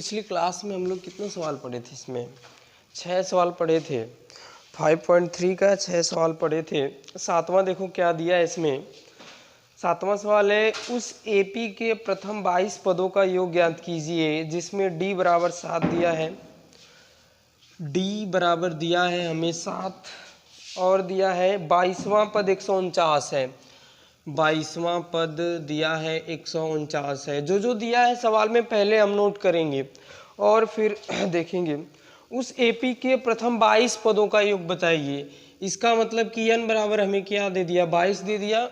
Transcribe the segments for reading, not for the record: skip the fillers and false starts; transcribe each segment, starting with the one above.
पिछली क्लास में हम लोग कितने सवाल पढ़े थे? इसमें 6 सवाल पढ़े थे। 5.3 का 6 सवाल पढ़े थे। सातवां देखो क्या दिया है इसमें। सातवां सवाल है, उस एपी के प्रथम 22 पदों का योग ज्ञात कीजिए जिसमें डी बराबर 7 दिया है। डी बराबर दिया है हमें 7 और दिया है 22वां पद 149 है। 22वां पद दिया है 149 है। जो जो दिया है सवाल में पहले हम नोट करेंगे और फिर देखेंगे। उस एपी के प्रथम 22 पदों का योग बताइए। इसका मतलब कि n बराबर हमें क्या दे दिया? 22 दे दिया।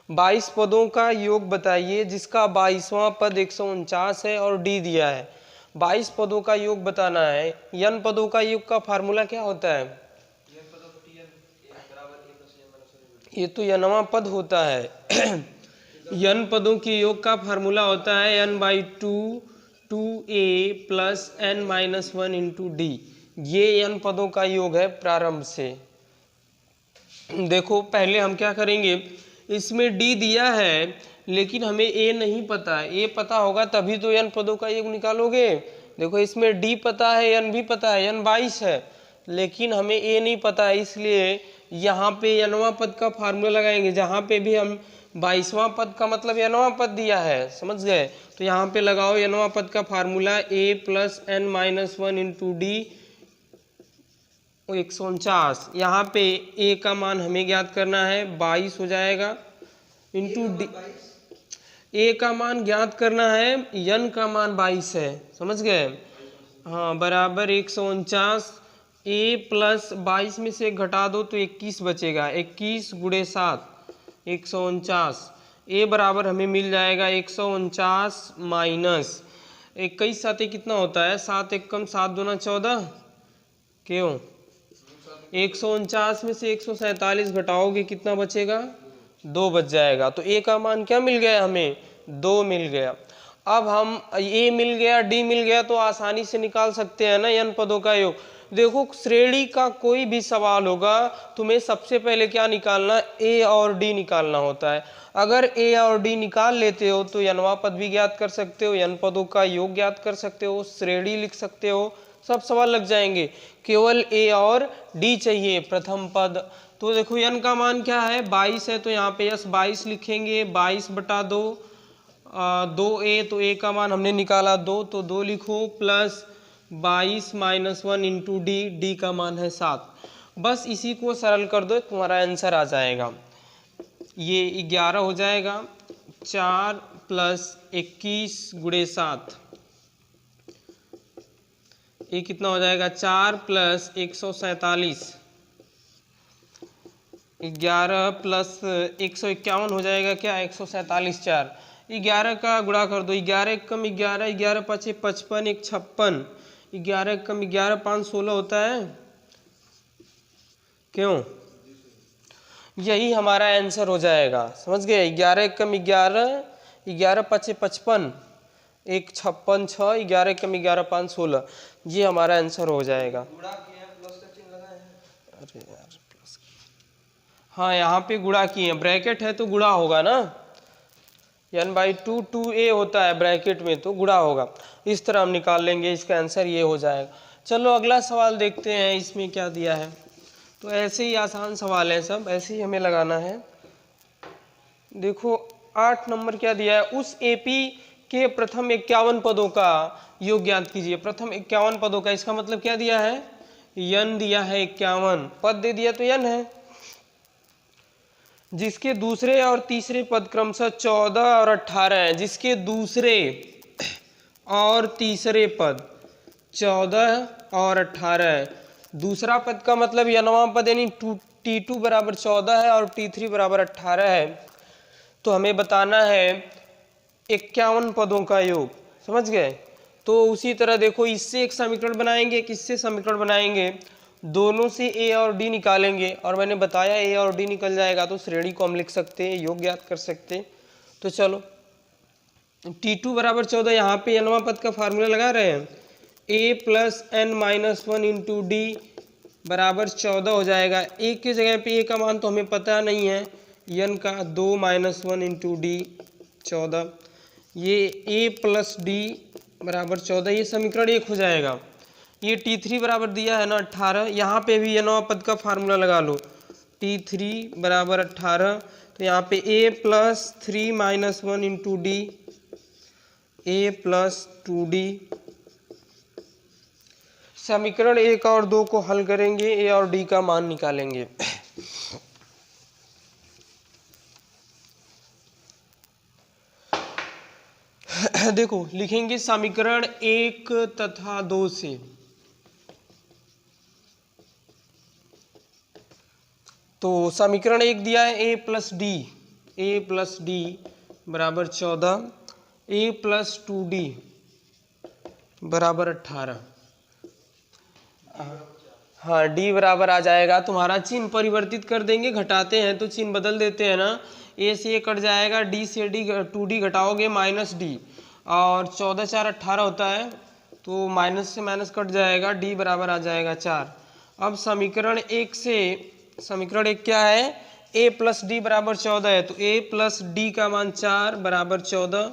22 पदों का योग बताइए जिसका 22वां पद 149 है और डी दिया है। 22 पदों का योग बताना है। n पदों का योग का फार्मूला क्या होता है? ये तो n वां पद होता है। n पदों के योग का फार्मूला होता है n/2 2a plus n-1 into D. ये n पदों का योग है प्रारंभ से। देखो पहले हम क्या करेंगे, इसमें d दिया है लेकिन हमें a नहीं पता है। a पता होगा तभी तो n पदों का योग निकालोगे। देखो इसमें d पता है, n भी पता है, n 22 है लेकिन हमें a नहीं पता है, इसलिए यहाँ पे n वां पद का फार्मूला लगाएंगे। जहाँ पे भी हम 22वां पद का मतलब n वां पद दिया है, समझ गए? तो यहाँ पे लगाओ n वां पद का formula a plus n-1 into D 149। यहाँ पे a का मान हमें ज्ञात करना है, 22 हो जाएगा इंटू डी। a का मान ज्ञात करना है, n का मान 22 है, समझ गए? हाँ, बराबर 149। a प्लस 22 में से घटा दो तो 21 बचेगा। 21 गुणे 7 149। a बराबर हमें मिल जाएगा 149 माइनस 21 7 कितना होता है? 7 एकम 7 दूना 14। क्यों? 149 में से 147 घटाओगे कितना बचेगा? 2 बच जाएगा। तो a का मान क्या मिल गया हमें? 2 मिल गया। अब हम a मिल गया, d मिल गया तो आसानी से निकाल सकते हैं ना n पदों का योग। देखो श्रेणी का कोई भी सवाल होगा तुम्हें सबसे पहले क्या निकालना? a और d निकालना होता है। अगर a और d निकाल लेते हो तो n वां पद भी ज्ञात कर सकते हो, n पदों का योग ज्ञात कर सकते हो, श्रेणी लिख सकते हो, सब सवाल लग जाएंगे। केवल a और d चाहिए प्रथम पद। तो देखो n का मान क्या है? 22 है तो यहाँ पे यस 22 लिखेंगे। 22/2 2a, तो a का मान हमने निकाला 2 तो 2 लिखो प्लस 22-1 इंटू डी। डी का मान है 7। बस इसी को सरल कर दो, तुम्हारा आंसर आ जाएगा। ये 11 हो जाएगा। 4 प्लस 21 गुणे 7, ये कितना हो जाएगा? 4 प्लस 147, 11 प्लस 151 हो जाएगा क्या? 147 4। 11 का गुणा कर दो। 11 कम 11, 11 5 55, 1 56, 11 कम 11 5 16 होता है। क्यों? यही हमारा आंसर हो जाएगा, समझ गए? 11 कम 11, 11 5 55, 1 56 6, 11 कम 11 5 16, ये हमारा आंसर हो जाएगा। अरे यार प्लस, हाँ यहाँ पे गुणा किए, ब्रैकेट है तो गुणा होगा ना। n/2 2a होता है ब्रैकेट में तो गुणा होगा। इस तरह हम निकाल लेंगे, इसका आंसर ये हो जाएगा। चलो अगला सवाल देखते हैं, इसमें क्या दिया है। तो ऐसे ही आसान सवाल है, सब ऐसे ही हमें लगाना है। देखो 8 नंबर क्या दिया है, उस एपी के प्रथम 51 पदों का योग ज्ञात कीजिए। प्रथम 51 पदों का, इसका मतलब क्या दिया है? n दिया है 51, पद दे दिया तो n है। जिसके दूसरे और तीसरे पद क्रमशः 14 और 18 हैं। जिसके दूसरे और तीसरे पद 14 और 18 है। दूसरा पद का मतलब n वां पद यानी t2 बराबर 14 है और t3 बराबर 18 है। तो हमें बताना है 51 पदों का योग, समझ गए? तो उसी तरह देखो इससे एक समीकरण बनाएंगे, किससे समीकरण बनाएंगे? दोनों से a और d निकालेंगे और मैंने बताया a और d निकल जाएगा तो श्रेणी को हम लिख सकते हैं, योग ज्ञात कर सकते हैं। तो चलो t2 बराबर 14, यहाँ पे n वां पद का फार्मूला लगा रहे हैं। a plus n-1 into D बराबर 14 हो जाएगा। a के जगह पे a का मान तो हमें पता नहीं है, n का 2 - 1 इंटू डी 14। ये a प्लस डी बराबर 14, ये समीकरण 1 हो जाएगा। ये T3 बराबर दिया है ना 18, यहाँ पे भी n पद का फार्मूला लगा लो, T3 बराबर 18, तो यहाँ पे a plus 3 minus 1 into D, A plus 2d। समीकरण 1 और 2 को हल करेंगे, a और d का मान निकालेंगे। देखो लिखेंगे समीकरण 1 तथा 2 से, तो समीकरण 1 दिया है a प्लस डी बराबर 14, a प्लस 2d बराबर 18। हाँ d बराबर आ जाएगा, तुम्हारा चिन्ह परिवर्तित कर देंगे, घटाते हैं तो चिन्ह बदल देते हैं ना, a से a कट जाएगा, d से d 2d घटाओगे माइनस d, और 14 4 18 होता है, तो माइनस से माइनस कट जाएगा, d बराबर आ जाएगा 4। अब समीकरण 1 से, समीकरण 1 क्या है, a प्लस डी बराबर 14 है, तो a प्लस डी का मान 4 बराबर 14,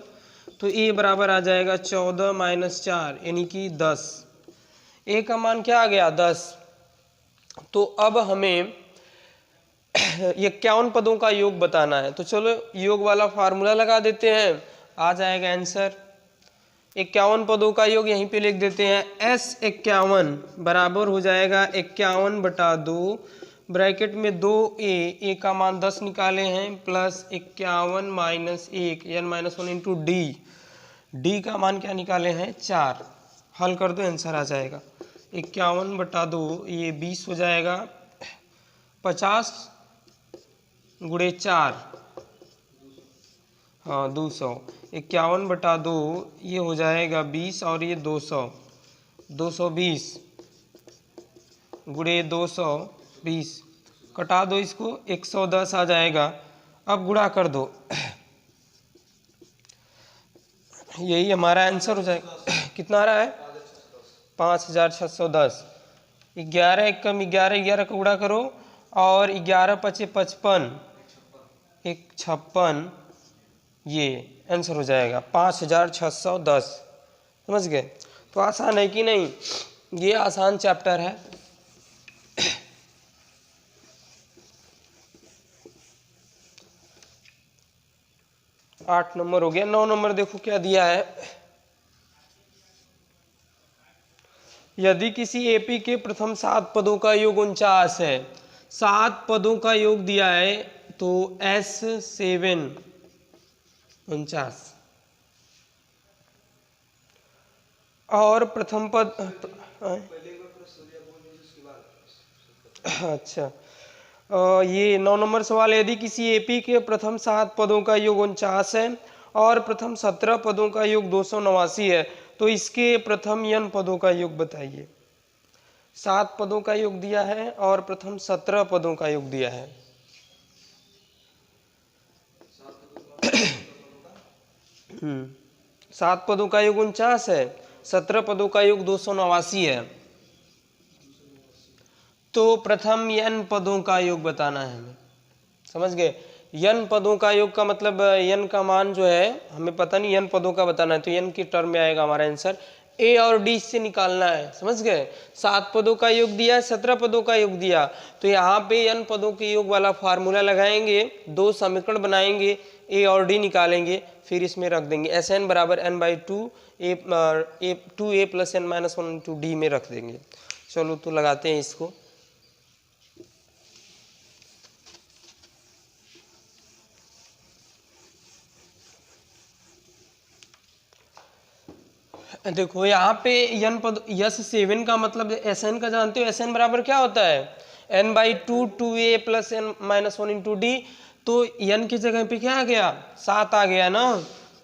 तो a बराबर आ जाएगा 14 माइनस 4 यानी कि 10। a का मान क्या आ गया 10। तो अब हमें 51 पदों का योग बताना है, तो चलो योग वाला फार्मूला लगा देते हैं, आ जाएगा आंसर। 51 पदों का योग यहीं पे लिख देते हैं, S51 बराबर हो जाएगा 51 बटा 2, ब्रैकेट में 2a का मान 10 निकाले हैं, plus 51 minus 1 n minus 1 into D का मान क्या निकाले हैं 4, हल कर दो आंसर आ जाएगा। 51 बटा 2 ये 20 हो जाएगा, 50 गुणे 4 हाँ 200, 51 बटा 2 ये हो जाएगा 20 और ये 200, 220 गुणे 220, कटा दो इसको 110 आ जाएगा। अब गुणा कर दो, यही हमारा आंसर हो जाएगा। कितना आ रहा है 5610। 11 एक कम 11, 11 का गुणा करो, और 11 पचे 55, 56, ये आंसर हो जाएगा 5610। समझ गए। तो आसान है कि नहीं, ये आसान चैप्टर है। आठ नंबर हो गया। 9 नंबर देखो क्या दिया है, यदि किसी एपी के प्रथम 7 पदों का योग 49 है, 7 पदों का योग दिया है, तो S7 49, और प्रथम पद अच्छा ये 9 नंबर सवाल, यदि किसी एपी के प्रथम 7 पदों का योग 49 है और प्रथम 17 पदों का योग 289 है, तो इसके प्रथम n पदों का योग बताइए। 7 पदों का योग दिया है और प्रथम 17 पदों का योग दिया है। 7 पदों का योग 49 है, 17 पदों का योग 289 है, तो प्रथम n पदों का योग बताना है हमें। समझ गए। n पदों का योग का मतलब n का मान जो है हमें पता नहीं, n पदों का बताना है, तो n की टर्म में आएगा हमारा आंसर। a और d से निकालना है। समझ गए। 7 पदों का योग दिया, 17 पदों का योग दिया, तो यहाँ पे n पदों के योग वाला फार्मूला लगाएंगे, 2 समीकरण बनाएंगे, a और d निकालेंगे, फिर इसमें रख देंगे Sn बराबर n/2 2a plus n minus 1 into D में रख देंगे। चलो तो लगाते हैं इसको। देखो यहाँ पे n पद S7 का मतलब Sn का जानते हो, Sn बराबर क्या होता है n/2 2a plus n minus 1 into D, तो n की जगह पे क्या आ गया 7 आ गया ना,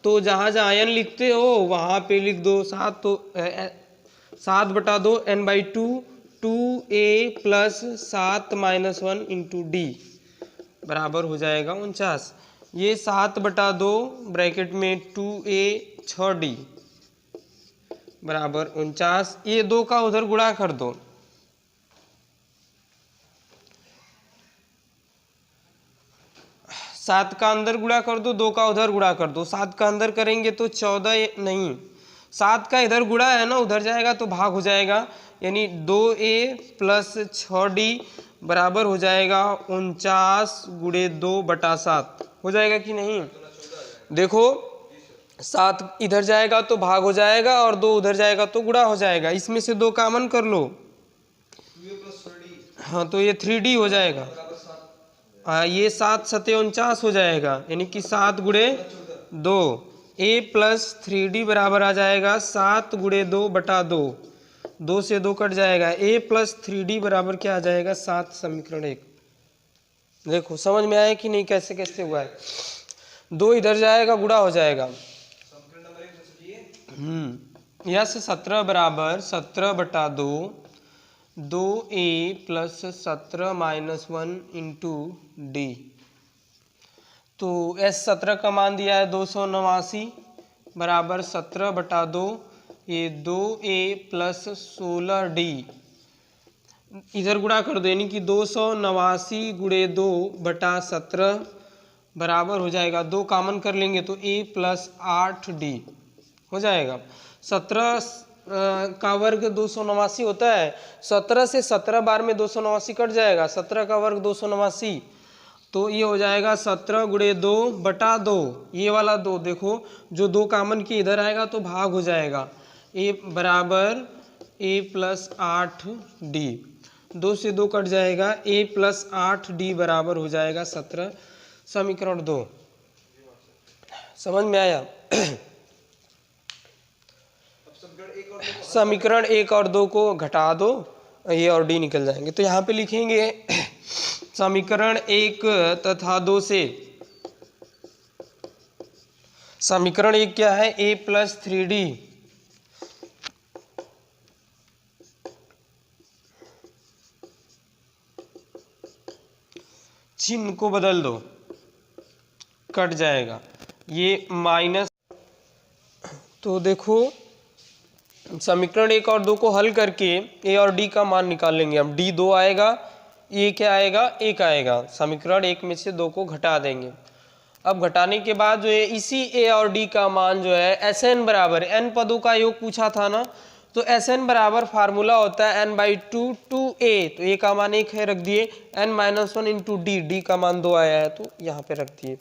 तो जहाँ जहाँ n लिखते हो वहाँ पे लिख दो 7, तो 7 बटा 2 n/2 2a plus 7 minus 1 into D बराबर हो जाएगा 49। ये 7 बटा 2 ब्रैकेट में 2a 6d बराबर 49, ये 2 का उधर गुणा कर दो, 7 का अंदर गुणा कर दो, 2 का उधर गुणा कर दो। 7 का अंदर करेंगे तो 14 नहीं 7 का इधर गुणा है ना, उधर जाएगा तो भाग हो जाएगा, यानी 2a प्लस 6d बराबर हो जाएगा 49 गुणे 2/7। हो जाएगा कि नहीं? देखो 7 इधर जाएगा तो भाग हो जाएगा और 2 उधर जाएगा तो गुणा हो जाएगा। इसमें से 2 कॉमन कर लो, हाँ तो ये 3d हो जाएगा। ये 7 सते 49 हो जाएगा, यानी कि 7 गुणे 2, a प्लस 3d बराबर आ जाएगा 7 गुणे 2/2। 2 से 2 कट जाएगा, a प्लस 3d बराबर क्या आ जाएगा 7। समीकरण 1 देखो समझ में आया कि नहीं, कैसे कैसे हुआ है। 2 इधर जाएगा गुणा हो जाएगा। यस 17 बराबर 17/2 2a plus 17 minus 1 into D. तो S 17 का मान दिया है 289 बराबर 17/2 ये 2a प्लस 16d। इधर गुणा कर दो, यानी कि 289 गुणे 2/17 बराबर हो जाएगा, 2 कॉमन कर लेंगे तो a प्लस 8d हो जाएगा। 17 का वर्ग 289 होता है, 17 से 17 बार में 289 कट जाएगा, 17 का वर्ग 289, तो ये हो जाएगा 17 गुणे 2/2। ये वाला 2 देखो, जो 2 कॉमन की इधर आएगा तो भाग हो जाएगा, a बराबर a प्लस 8d। 2 से 2 कट जाएगा, a प्लस 8d बराबर हो जाएगा 17। समीकरण 2 समझ में आया? समीकरण 1 और 2 को घटा दो, ये और डी निकल जाएंगे। तो यहाँ पे लिखेंगे समीकरण 1 तथा 2 से समीकरण 1 क्या है, a प्लस 3d चिन्ह को बदल दो, कट जाएगा ये माइनस। तो देखो समीकरण 1 और 2 को हल करके a और d का मान निकाल लेंगे हम। d 2 आएगा, a क्या आएगा 1 आएगा। समीकरण 1 में से 2 को घटा देंगे। अब घटाने के बाद जो है इसी a और d का मान जो है Sn बराबर, n पदों का योग पूछा था ना, तो Sn बराबर फार्मूला होता है n/2 2a। तो a का मान 1 है, रख दिए, n-1 इंटू d का मान 2 आया है तो यहाँ पे रख दिए।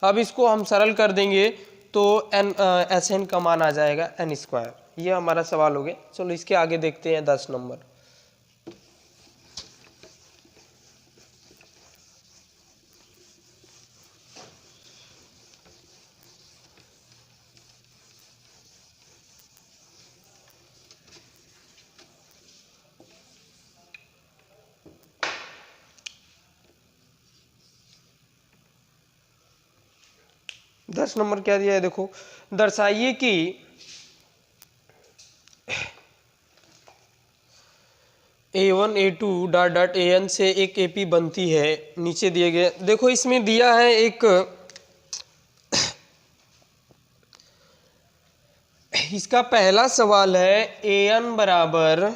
अब इसको हम सरल कर देंगे तो Sn का मान आ जाएगा n²। ये हमारा सवाल हो गया। चलो इसके आगे देखते हैं 10 नंबर। दस नंबर क्या दिया है देखो, दर्शाइए कि a1 a2 dot dot an से एक AP बनती है, नीचे दिए गए। देखो इसमें दिया है एक, इसका पहला सवाल है an बराबर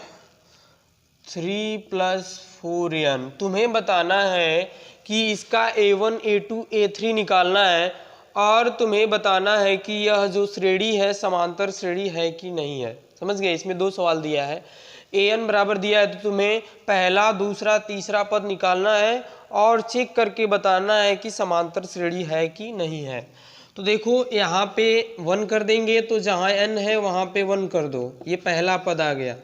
3 + 4n। तुम्हें बताना है कि इसका a1 a2 a3 निकालना है और तुम्हें बताना है कि यह जो श्रेणी है समांतर श्रेणी है कि नहीं है। समझ गए? इसमें 2 सवाल दिया है। an बराबर दिया है तो तुम्हें पहला दूसरा तीसरा पद निकालना है और चेक करके बताना है कि समांतर श्रेणी है कि नहीं है। तो देखो यहाँ पे 1 कर देंगे तो जहाँ n है वहाँ पे 1 कर दो, ये पहला पद आ गया।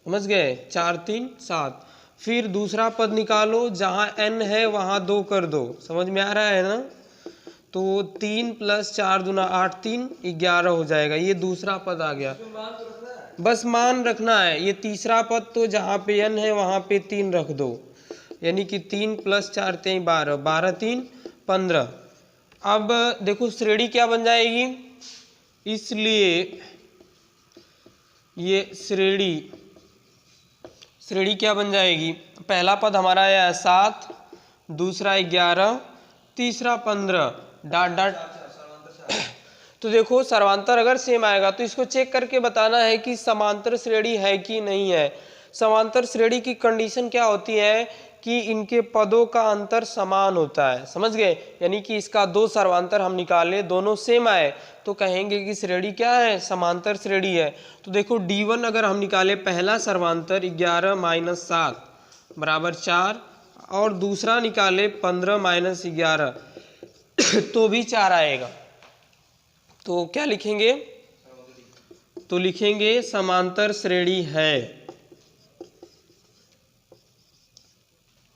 समझ गए? 4 3 7। फिर दूसरा पद निकालो, जहाँ n है वहाँ 2 कर दो। समझ में आ रहा है ना? तो 3 + 4 दूना 8 3 11 हो जाएगा। ये दूसरा पद आ गया, बस मान रखना है। ये तीसरा पद तो जहाँ पे n है वहाँ पे 3 रख दो, यानी कि 3 + 4 3 12 12 3 15। अब देखो श्रेणी क्या बन जाएगी, इसलिए ये श्रेणी क्या बन जाएगी, पहला पद हमारा आया 7, दूसरा 11, तीसरा 15 डॉट डॉट। तो देखो सर्वांतर अगर सेम आएगा तो इसको चेक करके बताना है कि समांतर श्रेणी है कि नहीं है। समांतर श्रेणी की कंडीशन क्या होती है कि इनके पदों का अंतर समान होता है, समझ गए। यानी कि इसका दो सर्वांतर हम निकाले, दोनों सेम आए तो कहेंगे कि श्रेणी क्या है, समांतर श्रेणी है। तो देखो D1 अगर हम निकाले पहला सर्वांतर 11 - 7 बराबर 4 और दूसरा निकाले 15 - 11 तो भी 4 आएगा। तो क्या लिखेंगे, तो लिखेंगे समांतर श्रेणी है,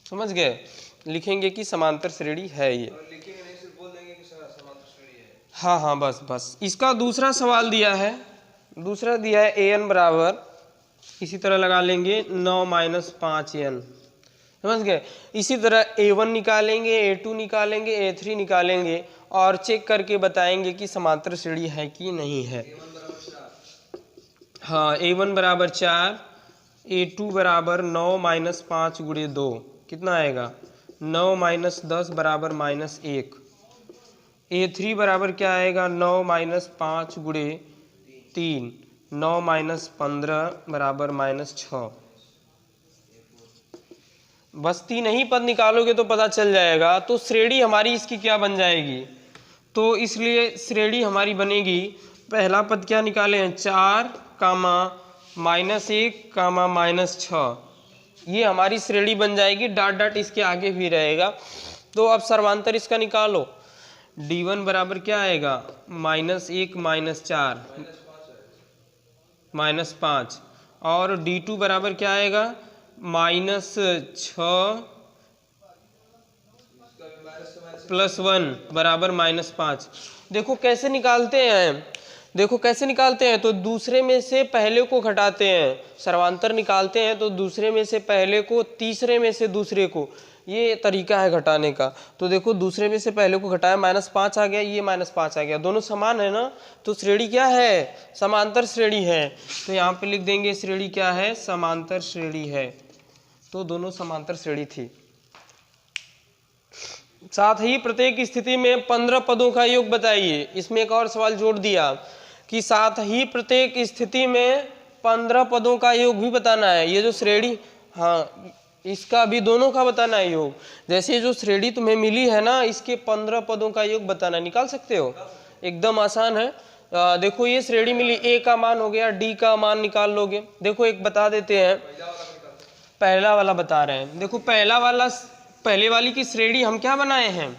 समझ गए, लिखेंगे कि समांतर श्रेणी है ये। लिखेंगे नहीं, सिर्फ बोल देंगे कि समांतर श्रेणी है। हाँ हाँ बस बस। इसका दूसरा सवाल दिया है, दूसरा दिया है an बराबर, इसी तरह लगा लेंगे 9 - 5n, समझ गए। इसी तरह a1 निकालेंगे, a2 निकालेंगे, a3 निकालेंगे और चेक करके बताएंगे कि समांतर श्रेणी है कि नहीं है। हाँ a1 बराबर 4, a2 बराबर 9 - 5 × 2 कितना आएगा 9 - 10 बराबर -1। a3 बराबर क्या आएगा 9 - 5 × 3 9 - 15 बराबर -6। बस 3 ही पद निकालोगे तो पता चल जाएगा। तो श्रेणी हमारी इसकी क्या बन जाएगी, तो इसलिए श्रेणी हमारी बनेगी, पहला पद क्या निकाले हैं 4, -1, -6, ये हमारी श्रेणी बन जाएगी। डॉट डॉट इसके आगे भी रहेगा। तो अब सर्वांतर इसका निकालो, D1 बराबर क्या आएगा -1 - 4 -5 और D2 बराबर क्या आएगा -6 +1 बराबर -5। देखो कैसे निकालते हैं, देखो कैसे निकालते हैं, तो दूसरे में से पहले को घटाते हैं, सर्वांतर निकालते हैं तो दूसरे में से पहले को, तीसरे में से दूसरे को, ये तरीका है घटाने का। तो देखो दूसरे में से पहले को घटाया -5 आ गया, ये -5 आ गया, दोनों समान है ना, तो श्रेणी क्या है, समांतर श्रेणी है। तो यहाँ पे लिख देंगे श्रेणी क्या है, समांतर श्रेणी है। तो दोनों समांतर श्रेणी थी। साथ ही प्रत्येक स्थिति में 15 पदों का योग बताइए। इसमें एक और सवाल जोड़ दिया कि साथ ही प्रत्येक स्थिति में 15 पदों का योग भी बताना है। ये जो श्रेणी, हाँ इसका भी दोनों का बताना है योग। जैसे जो श्रेणी तुम्हें मिली है ना, इसके 15 पदों का योग बताना, निकाल सकते हो, एकदम आसान है। देखो ये श्रेणी मिली, ए का मान हो गया, डी का मान निकाल लोगे। देखो एक बता देते हैं, पहला वाला बता रहे हैं। देखो पहला वाला, पहले वाली की श्रेणी हम क्या बनाए हैं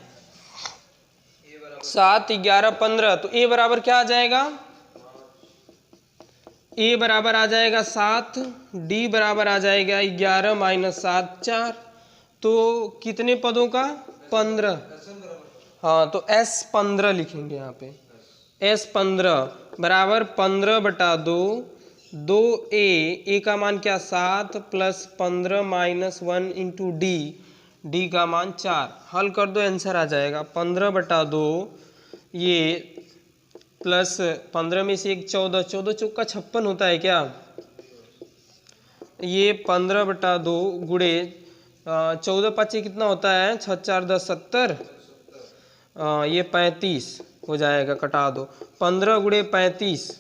7, 11, 15। तो ए बराबर क्या आ जाएगा, ए बराबर आ जाएगा 7, डी बराबर आ जाएगा 11 - 7 4। तो कितने पदों का 15। हाँ तो S15 लिखेंगे यहाँ पे, S15 बराबर 15/2 2a का मान क्या 7 + 15 - 1 × d का मान 4। हल कर दो आंसर आ जाएगा 15/2, ये प्लस 15 में से 1 14, 14 चौका 56 होता है क्या, ये 15/2 गुणे 14 5 कितना होता है 6 4 10 70, ये 35 हो जाएगा, कटा दो 15 × 35,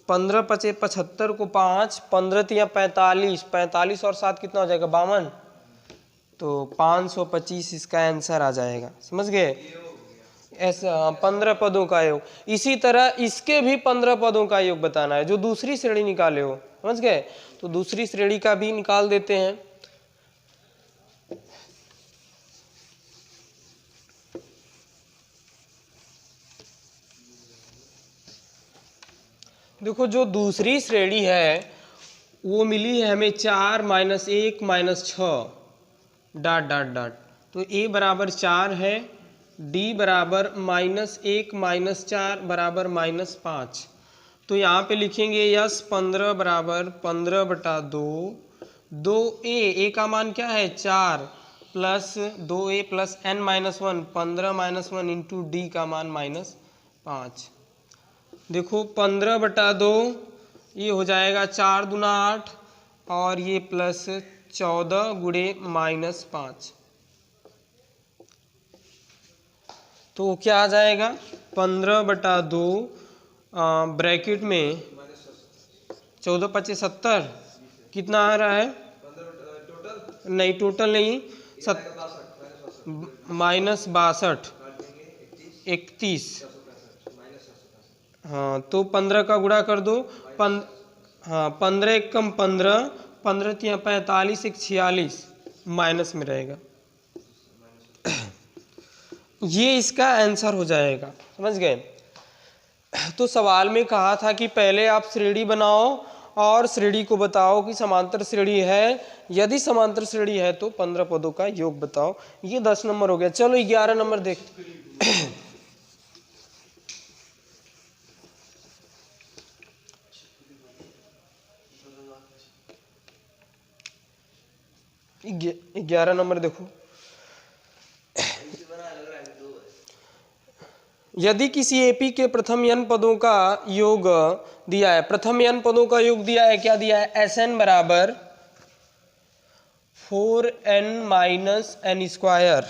15 5 75 को 5, 15 3 45, 45 और 7 कितना हो जाएगा 52, तो 525 इसका आंसर आ जाएगा। समझ गए, ऐसा 15 पदों का योग। इसी तरह इसके भी 15 पदों का योग बताना है जो दूसरी श्रेणी निकाले हो। समझ गए, तो दूसरी श्रेणी का भी निकाल देते हैं। देखो जो दूसरी श्रेणी है वो मिली है हमें 4 - 1 - 6 ... तो a बराबर 4 है, d बराबर -1 - 4 बराबर -5। तो यहाँ पे लिखेंगे यस 15 बराबर 15/2 2a का मान क्या है 4 प्लस 2a + n - 1 15 - 1 × d का मान -5। देखो 15/2 ये हो जाएगा 4 दूना 8 और ये प्लस 14 × -5। तो क्या आ जाएगा 15/2 ब्रैकेट में 14 × 5 = 70 कितना आ रहा है नहीं टोटल नहीं, माइनस 62, 31। हाँ तो 15 का गुणा कर दो। हाँ 15 एक कम 15, 15 तिया 45, एक 46 माइनस में रहेगा। ये इसका आंसर हो जाएगा, समझ गए। तो सवाल में कहा था कि पहले आप श्रेणी बनाओ और श्रेणी को बताओ कि समांतर श्रेणी है, यदि समांतर श्रेणी है तो 15 पदों का योग बताओ। ये 10 नंबर हो गया। चलो 11 नंबर देख। 11 नंबर देखो। यदि किसी एपी के प्रथम n पदों का योग दिया है, प्रथम n पदों का योग दिया है, क्या दिया है, Sn बराबर 4n माइनस n स्क्वायर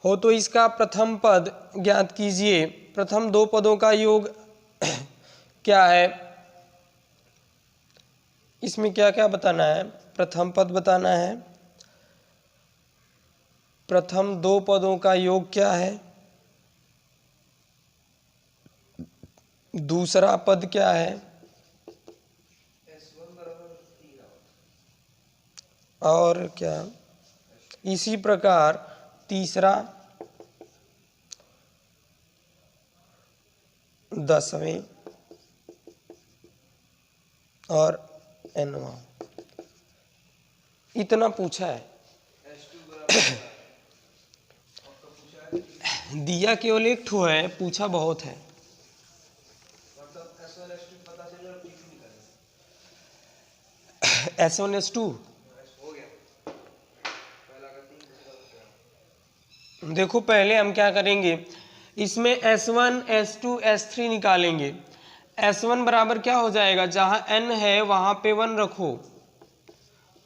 हो, तो इसका प्रथम पद ज्ञात कीजिए। प्रथम दो पदों का योग क्या है, इसमें क्या क्या बताना है, प्रथम पद बताना है, प्रथम दो पदों का योग क्या है, दूसरा पद क्या है, और क्या, इसी प्रकार तीसरा, 10वें और nवां। इतना पूछा है। दिया केवल एक ठो है, पूछा बहुत है। S1 S2 देखो, पहले हम क्या करेंगे, इसमें S1 S2 S3 निकालेंगे। S1 बराबर क्या हो जाएगा, जहाँ n है वहाँ पे 1 रखो,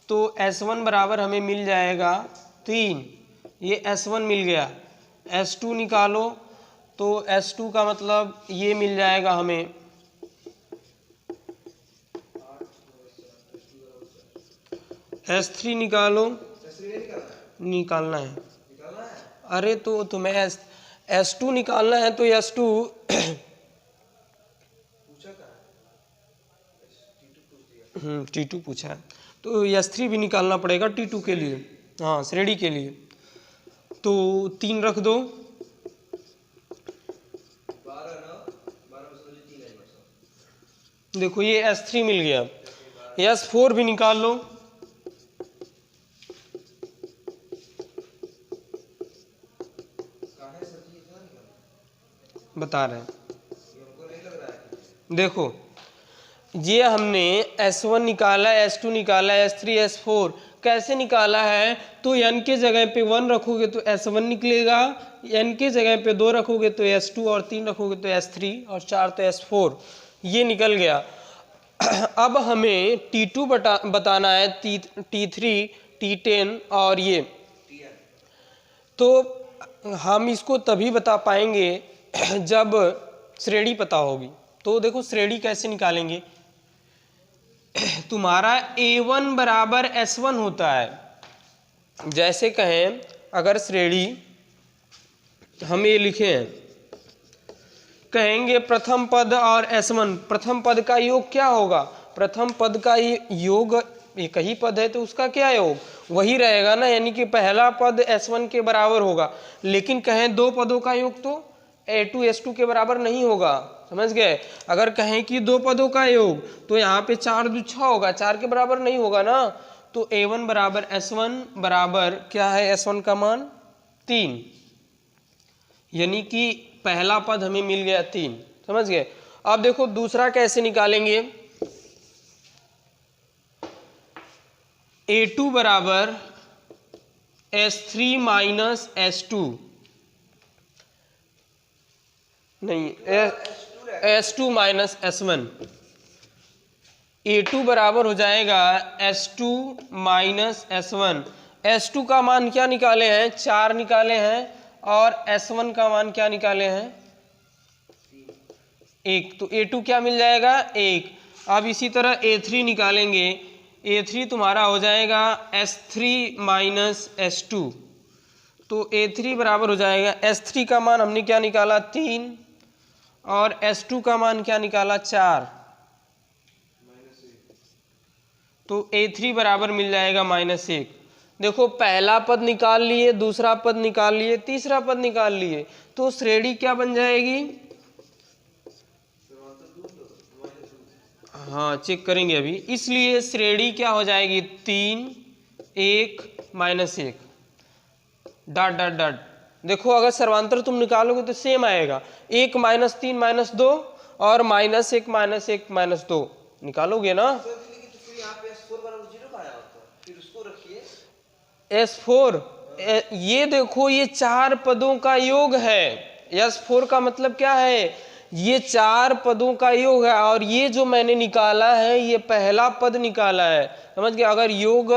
तो S1 बराबर हमें मिल जाएगा 3। ये S1 मिल गया। S2 निकालो तो S2 का मतलब ये मिल जाएगा हमें, S3 निकालो, निकालना है। अरे तो तुम्हें S2 निकालना है तो S2 T2 पूछा है, तो S3 भी निकालना पड़ेगा T2 के लिए, हाँ श्रेणी के लिए। तो 3 रख दो, देखो ये S3 मिल गया। S4 भी निकाल लो, बता रहे हैं। देखो ये हमने S1 निकाला, S2 निकाला, S3 S4 कैसे निकाला है, तो n के जगह पे 1 रखोगे तो S1 निकलेगा, n के जगह पे 2 रखोगे तो S2, और 3 रखोगे तो S3, और 4 तो S4, ये निकल गया। अब हमें T2 बताना है, T3, T10 और ये, तो हम इसको तभी बता पाएंगे जब श्रेणी पता होगी। तो देखो श्रेणी कैसे निकालेंगे, तुम्हारा A1 बराबर S1 होता है। जैसे कहें अगर श्रेणी हम ये लिखे हैं, कहेंगे प्रथम पद और S1, प्रथम पद का योग क्या होगा, प्रथम पद का योग एक ही पद है तो उसका क्या योग वही रहेगा ना, यानी कि पहला पद S1 के बराबर होगा। लेकिन कहें दो पदों का योग तो A2 S2 के बराबर नहीं होगा, समझ गए। अगर कहें कि दो पदों का योग तो यहाँ पे 4 2 6 होगा, 4 के बराबर नहीं होगा ना। तो A1 बराबर S1 बराबर क्या है, S1 का मान 3, यानी कि पहला पद हमें मिल गया 3, समझ गए। अब देखो दूसरा कैसे निकालेंगे, A2 बराबर S3 माइनस S2, नहीं S2 माइनस S1, A2 बराबर हो जाएगा S2 माइनस S1। S2 का मान क्या निकाले हैं, 4 निकाले हैं, और S1 का मान क्या निकाले हैं, 1, तो A2 क्या मिल जाएगा 1। अब इसी तरह A3 निकालेंगे, A3 तुम्हारा हो जाएगा S3 माइनस S2। तो A3 बराबर हो जाएगा, S3 का मान हमने क्या निकाला 3 और S2 का मान क्या निकाला 4। तो A3 बराबर मिल जाएगा -1। देखो पहला पद निकाल लिए, दूसरा पद निकाल लिए, तीसरा पद निकाल लिए, तो श्रेणी क्या बन जाएगी? हाँ चेक करेंगे अभी। इसलिए श्रेणी क्या हो जाएगी 3 1 -1 डॉट डॉट डॉट। देखो अगर सर्वांतर तुम निकालोगे तो सेम आएगा, 1 -3 -2 और -1 -1 -2 निकालोगे ना। तो फिर यहाँ पे S4 बराबर 0 का आया होता है, फिर उसको रखिए। S4 ये देखो ये 4 पदों का योग है। S4 का मतलब क्या है? ये 4 पदों का योग है और ये जो मैंने निकाला है ये पहला पद निकाला है, समझ गए। अगर योग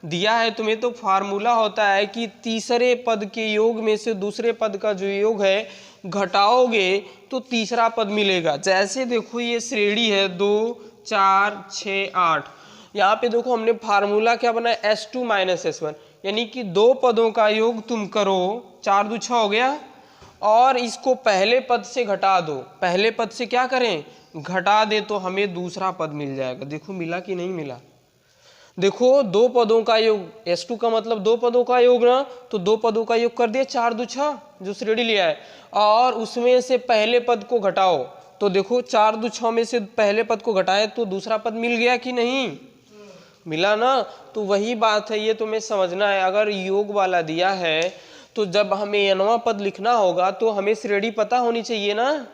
दिया है तुम्हें तो फार्मूला होता है कि तीसरे पद के योग में से दूसरे पद का जो योग है घटाओगे तो तीसरा पद मिलेगा। जैसे देखो ये श्रेणी है 2 4 6 8, यहाँ पे देखो हमने फार्मूला क्या बनाया S2 माइनस S1, यानी कि 2 पदों का योग तुम करो, 4 2 6 हो गया, और इसको पहले पद से घटा दो। पहले पद से क्या करें? घटा दे तो हमें दूसरा पद मिल जाएगा। देखो मिला कि नहीं मिला? देखो 2 पदों का योग, S2 का मतलब 2 पदों का योग ना, तो 2 पदों का योग कर दिया 4 2 6 जो श्रेणी लिया है, और उसमें से पहले पद को घटाओ तो देखो 4 2 6 में से पहले पद को घटाए तो दूसरा पद मिल गया कि नहीं? मिला ना। तो वही बात है, ये तुम्हें समझना है। अगर योग वाला दिया है तो जब हमें n वां पद लिखना होगा तो हमें श्रेणी पता होनी चाहिए ना।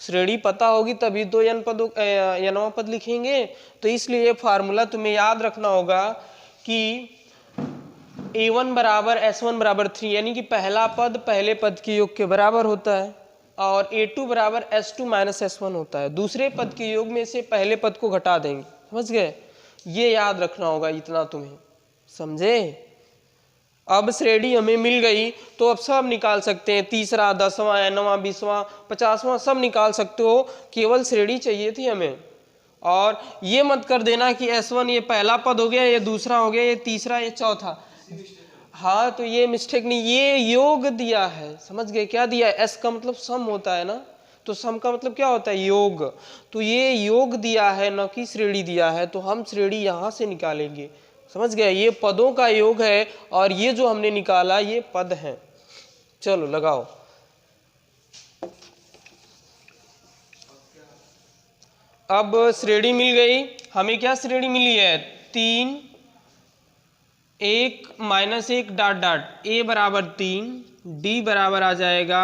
श्रेणी पता होगी तभी तो n वां पद लिखेंगे। तो इसलिए फार्मूला तुम्हें याद रखना होगा कि A1 बराबर S1 बराबर 3, यानी कि पहला पद पहले पद के योग के बराबर होता है, और A2 बराबर S2 माइनस S1 होता है। दूसरे पद के योग में से पहले पद को घटा देंगे, समझ गए। ये याद रखना होगा, इतना तुम्हें समझे। अब श्रेणी हमें मिल गई तो अब सब निकाल सकते हैं, तीसरा 10वां n वां 20वां 50वां सब निकाल सकते हो, केवल श्रेणी चाहिए थी हमें। और ये मत कर देना कि S1 ये पहला पद हो गया, ये दूसरा हो गया, ये तीसरा, ये चौथा। हाँ तो ये मिस्टेक नहीं, ये योग दिया है, समझ गए। क्या दिया है? S का मतलब सम होता है ना, तो सम का मतलब क्या होता है? योग। तो ये योग दिया है न कि श्रेणी दिया है, तो हम श्रेणी यहाँ से निकालेंगे, समझ गए। ये पदों का योग है और ये जो हमने निकाला ये पद है। चलो लगाओ। अब श्रेणी मिल गई हमें। क्या श्रेणी मिली है? 3 1 -1 डॉट डॉट, A बराबर 3, D बराबर आ जाएगा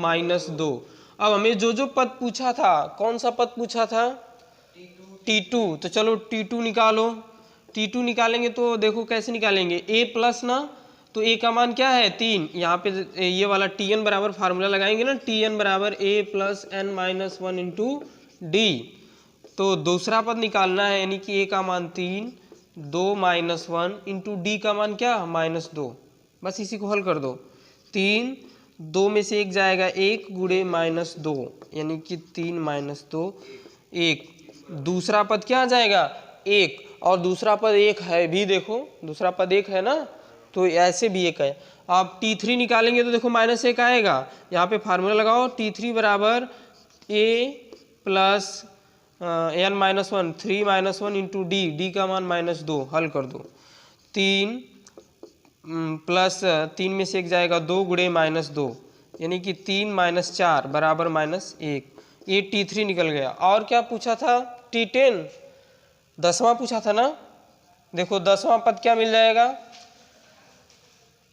-2। अब हमें जो जो पद पूछा था, कौन सा पद पूछा था? T2। तो चलो T2 निकालो। T2 निकालेंगे तो देखो कैसे निकालेंगे, A प्लस ना, तो A का मान क्या है 3, यहाँ पे ये वाला Tn बराबर फार्मूला लगाएंगे ना, Tn बराबर A plus n minus 1 into D. तो दूसरा पद निकालना है, यानी कि A का मान 3 2 -1 इंटू डी का मान क्या -2। बस इसी को हल कर दो। 3 2 में से 1 जाएगा 1 गुणे -2, यानी कि 3 -2 1। दूसरा पद क्या आ जाएगा 1, और दूसरा पद 1 है भी, देखो दूसरा पद 1 है ना, तो ऐसे भी 1 है। आप T3 निकालेंगे तो देखो -1 आएगा। यहाँ पे फार्मूला लगाओ, T3 बराबर A plus n-1 3 -1 into D का मान -2, हल कर दो। 3 प्लस 3 में से 1 जाएगा 2 गुणे -2, यानी कि 3 - 4 बराबर -1। ये T3 निकल गया। और क्या पूछा था? T10 10वां पूछा था ना। देखो 10वां पद क्या मिल जाएगा?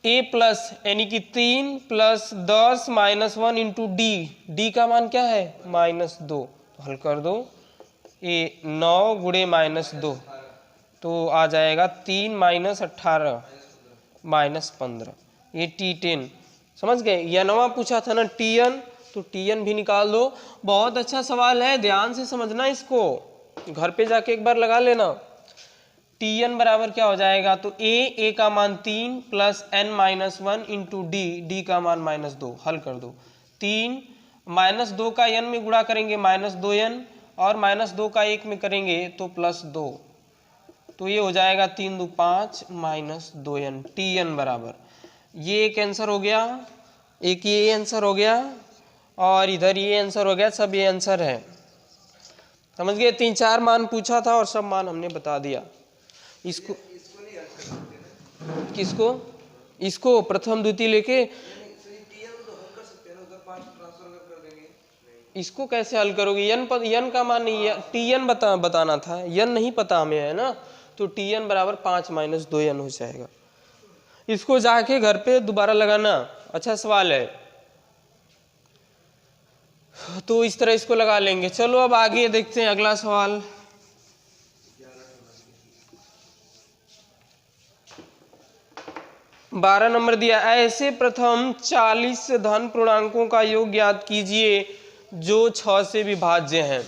A प्लस, यानी कि 3 प्लस 10 -1 इंटू डी का मान क्या है -2, तो हल कर दो। ये 9 गुणे -2 तो आ जाएगा 3 - 18 -15। ये T10 समझ गए। n वां पूछा था ना Tn, तो Tn भी निकाल दो। बहुत अच्छा सवाल है, ध्यान से समझना इसको, घर पे जाके एक बार लगा लेना। Tn बराबर क्या हो जाएगा? तो A का मान 3 प्लस n-1 इंटू डी का मान -2, हल कर दो। 3 -2 का n में गुणा करेंगे -2n, और -2 का 1 में करेंगे तो +2, तो तो ये हो जाएगा 3 2 5 माइनस 2n, Tn बराबर, ये एक आंसर हो गया, एक ये आंसर हो गया और इधर ये आंसर हो गया, सब ये आंसर है। समझ गए? 3-4 मान पूछा था और सब मान हमने बता दिया। इसको नहीं हल कर सकते ना, किसको? इसको प्रथम द्वितीय लेके टीएल को तो हल कर सकते हैं ना, उधर 5 ट्रांसफर कर देंगे। नहीं, इसको कैसे हल करोगे? यन का मान नहीं है, Tn बताना था, यन नहीं पता हमें है ना, तो Tn बराबर 5 माइनस 2n हो जाएगा। इसको जाके घर पे दोबारा लगाना, अच्छा सवाल है, तो इस तरह इसको लगा लेंगे। चलो अब आगे देखते हैं अगला सवाल। 12 नंबर दिया, ऐसे प्रथम 40 धन पूर्णांकों का योग ज्ञात कीजिए जो 6 से विभाज्य हैं।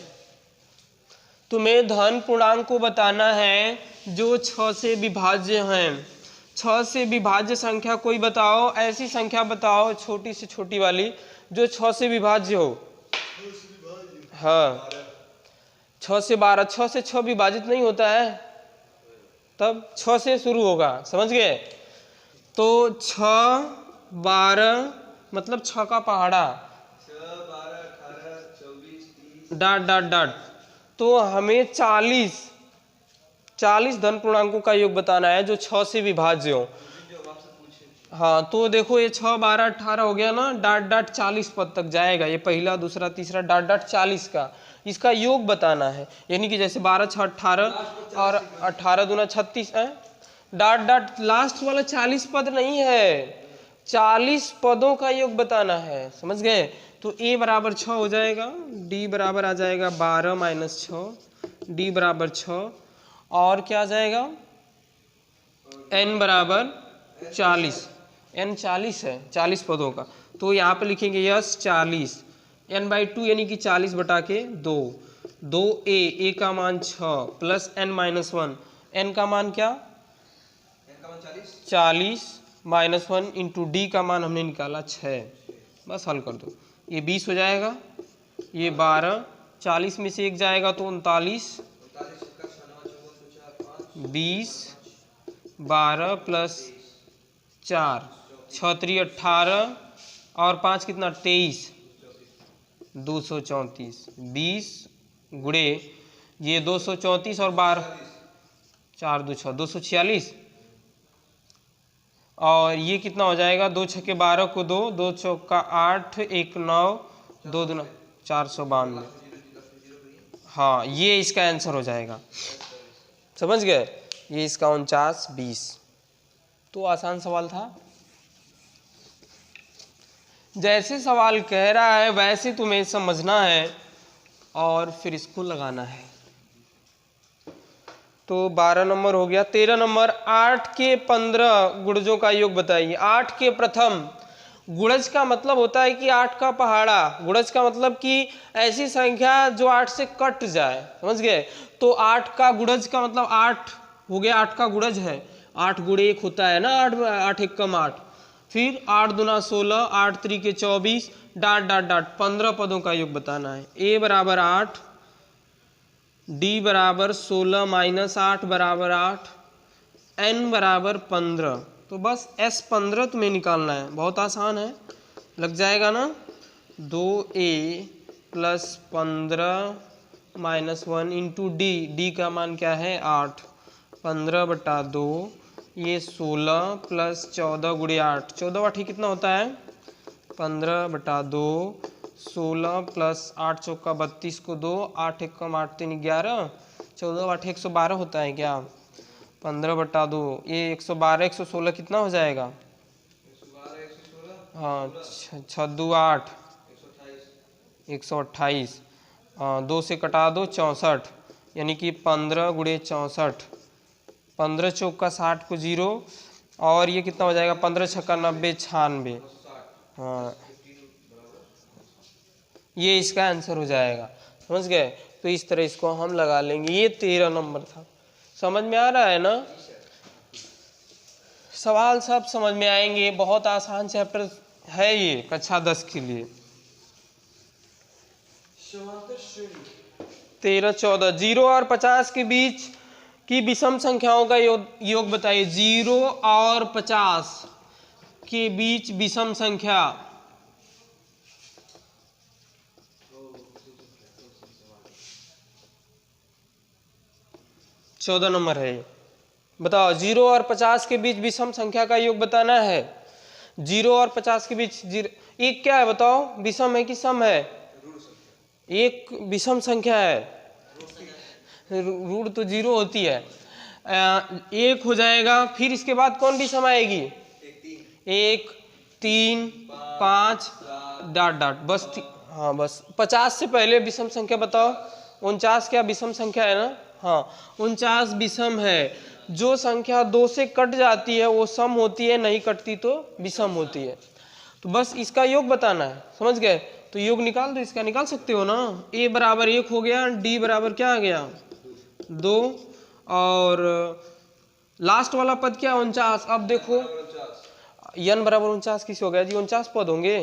तुम्हें धन पूर्णांक को बताना है जो 6 से विभाज्य हैं। 6 से विभाज्य संख्या कोई बताओ, ऐसी संख्या बताओ छोटी से छोटी वाली जो 6 से विभाज्य हो। हाँ, 6 से 12, 6 से 6 विभाजित नहीं होता है, तब 6 से शुरू होगा, समझ गए? तो 6 12 मतलब 6 का पहाड़ा, 6 12 18 24 30 डाट डाट डाट, तो हमें 40 धन पूर्णांकों का योग बताना है जो 6 से विभाज्य हो। जो आपसे पूछे। हाँ, तो देखो ये 6 12 18 हो गया ना, डाट डाट 40 पद तक जाएगा, ये पहला दूसरा तीसरा डाट डाट 40 का, इसका योग बताना है। यानी कि जैसे 12 6 18 और 18 दूना 36 है, डाट डाट लास्ट वाला 40 पद नहीं है, 40 पदों का योग बताना है, समझ गए? तो a बराबर 6 हो जाएगा, d बराबर आ जाएगा 12 माइनस 6, d बराबर 6, और क्या आ जाएगा, n बराबर 40, n 40 है, 40 पदों का, तो यहाँ पे लिखेंगे यस 40, n/2 यानी कि 40 बटा के 2, 2a का मान 6 प्लस n माइनस 1, n का मान क्या, n का मान 40, 40 माइनस 1 इंटू डी का मान हमने निकाला 6, बस हल कर दो, ये 20 हो जाएगा, ये 12, 40 में से 1 जाएगा तो 39, 20 12 प्लस 4 6 3 18 और 5 कितना 23, 234, 20 गुणे ये 234 और 12 4 2 6 246, और ये कितना हो जाएगा, 2 6 12 को 2 2 चौका 8 1 9 2 दूना 492। हाँ, ये इसका आंसर हो जाएगा, समझ गए? ये इसका 49 20। तो आसान सवाल था, जैसे सवाल कह रहा है वैसे तुम्हें समझना है और फिर इसको लगाना है। तो 12 नंबर हो गया। 13 नंबर, 8 के 15 गुणजों का योग बताइए। 8 के प्रथम, गुणज का मतलब होता है कि 8 का पहाड़ा, गुणज का मतलब कि ऐसी संख्या जो 8 से कट जाए, समझ गए? तो 8 का गुणज का मतलब 8 हो गया, 8 का गुणज है, 8 गुणे 1 होता है ना, 8 1 कम 8, फिर 8 दूना 16, 8 त्रिके 24, डाट डाट डाट 15 पदों का योग बताना है। a बराबर 8, d बराबर 16 माइनस 8 बराबर 8, n बराबर 15, तो बस s 15 तुम्हें निकालना है, बहुत आसान है, लग जाएगा ना। 2a plus 15 minus 1 into D का मान क्या है 8, 15 बटा 2, ये 16 प्लस 14 गुणे 8, 14 8 कितना होता है 15 बटा 2, 16 प्लस 8 चौका 32 को 2, 8 1 कम 8 3 11, 14 8 112 होता है क्या, 15 बटा 2, ये 112 116 कितना हो जाएगा, 112 116, हाँ 6 2 8 128, 2 से कटा दो 64, यानी कि 15 गुणे 64, 15 चौका 60 को 0, और ये कितना हो जाएगा 15 छक्का 90 96, हाँ ये इसका आंसर हो जाएगा, समझ गए? तो इस तरह इसको हम लगा लेंगे। ये 13 नंबर था, समझ में आ रहा है ना? सवाल सब समझ में आएंगे, बहुत आसान चैप्टर है ये कक्षा 10 के लिए। 13 14, 0 और 50 के बीच कि विषम संख्याओं का योग बताइए। 0 और 50 के बीच विषम संख्या। 14 नंबर है। बताओ 0 और 50 के बीच विषम संख्या का योग बताना है। 0 और 50 के बीच एक क्या है बताओ, विषम है कि सम है? एक विषम संख्या है, रूट तो 0 होती है। 1 हो जाएगा, फिर इसके बाद कौन विषम आएगी? 1, 3, 5 डॉट डॉट, बस हाँ बस। 50 से पहले विषम संख्या बताओ। 49 क्या विषम संख्या है ना? हाँ 49 विषम है। जो संख्या 2 से कट जाती है वो सम होती है, नहीं कटती तो विषम होती है। तो बस इसका योग बताना है, समझ गए? तो योग निकाल दो, इसका निकाल सकते हो ना। a बराबर 1 हो गया, d बराबर क्या आ गया? 2, और लास्ट वाला पद क्या? 49। अब देखो n बराबर 49 किसे हो गया जी? 49 पद होंगे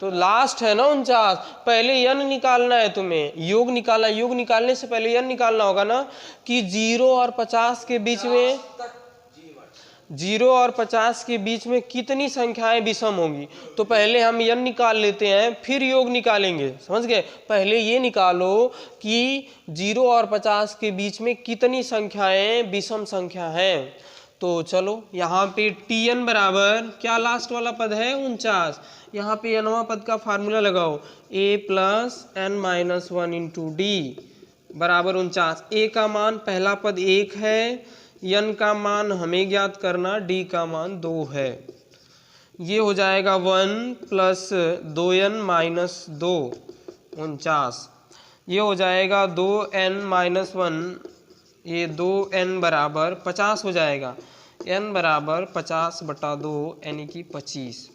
तो लास्ट है ना 49। पहले n निकालना है तुम्हें, योग निकालना। योग निकालने से पहले n निकालना होगा ना कि 0 और 50 के बीच में, 0 और 50 के बीच में कितनी संख्याएं विषम होंगी। तो पहले हम n निकाल लेते हैं, फिर योग निकालेंगे, समझ गए? पहले ये निकालो कि 0 और 50 के बीच में कितनी संख्याएं विषम संख्या हैं। तो चलो यहाँ पे Tn बराबर क्या लास्ट वाला पद है? 49। यहाँ पे nवां पद का फार्मूला लगाओ, a plus n minus 1 into D बराबर 49। a का मान पहला पद 1 है, n का मान हमें ज्ञात करना, d का मान 2 है। ये हो जाएगा 1 प्लस 2n माइनस 2 49। ये हो जाएगा 2n माइनस 1, ये 2n बराबर 50 हो जाएगा। n बराबर 50/2 यानी कि 25।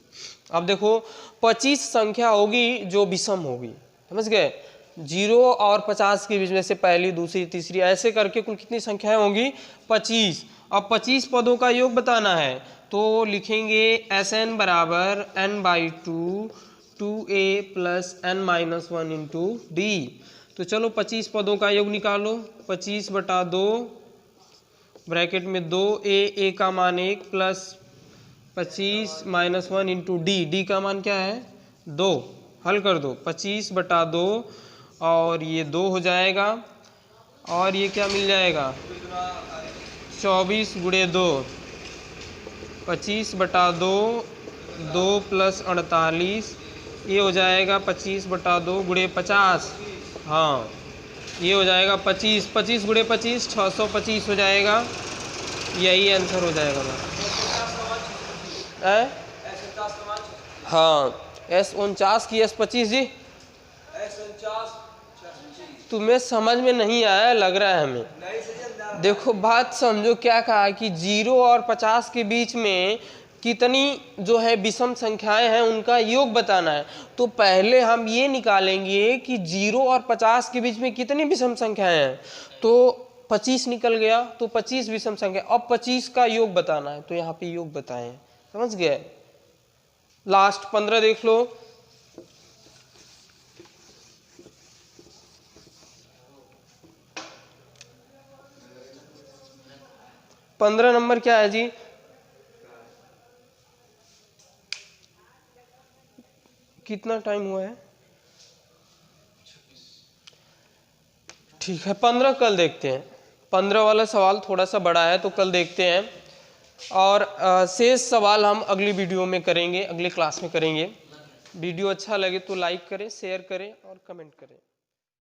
अब देखो 25 संख्या होगी जो विषम होगी, समझ गए? 0 और 50 के बीच में से पहली, दूसरी, तीसरी ऐसे करके कुल कितनी संख्याएं होंगी? 25। अब 25 पदों का योग बताना है तो लिखेंगे Sn बराबर n/2 2a plus n minus 1 into D. तो चलो 25 पदों का योग निकालो। 25/2 ब्रैकेट में 2a का मान 1 प्लस 25 माइनस 1 इंटू डी का मान क्या है? 2। हल कर दो। 25/2 और ये 2 हो जाएगा, और ये क्या मिल जाएगा? 24 गुणे 2, 25/2, 2 प्लस 48, ये हो जाएगा 25/2 गुणे 50। हाँ ये हो जाएगा 25, 25 गुणे 25 625 हो जाएगा। यही आंसर हो जाएगा ना? हाँ S49 की S25 जी। तुम्हें समझ में नहीं आया लग रहा है हमें। देखो बात समझो, क्या कहा कि 0 और 50 के बीच में कितनी जो है विषम संख्याएं हैं उनका योग बताना है। तो पहले हम ये निकालेंगे कि 0 और 50 के बीच में कितनी विषम संख्याएं हैं। तो 25 निकल गया, तो 25 विषम संख्या। अब 25 का योग बताना है तो यहाँ पे योग बताएं, समझ गए? लास्ट 15 देख लो। 15 नंबर क्या है जी? कितना टाइम हुआ है? ठीक है 15 कल देखते हैं। 15 वाला सवाल थोड़ा सा बड़ा है तो कल देखते हैं, और शेष सवाल हम अगली वीडियो में करेंगे, अगले क्लास में करेंगे। वीडियो अच्छा लगे तो लाइक करें, शेयर करें और कमेंट करें।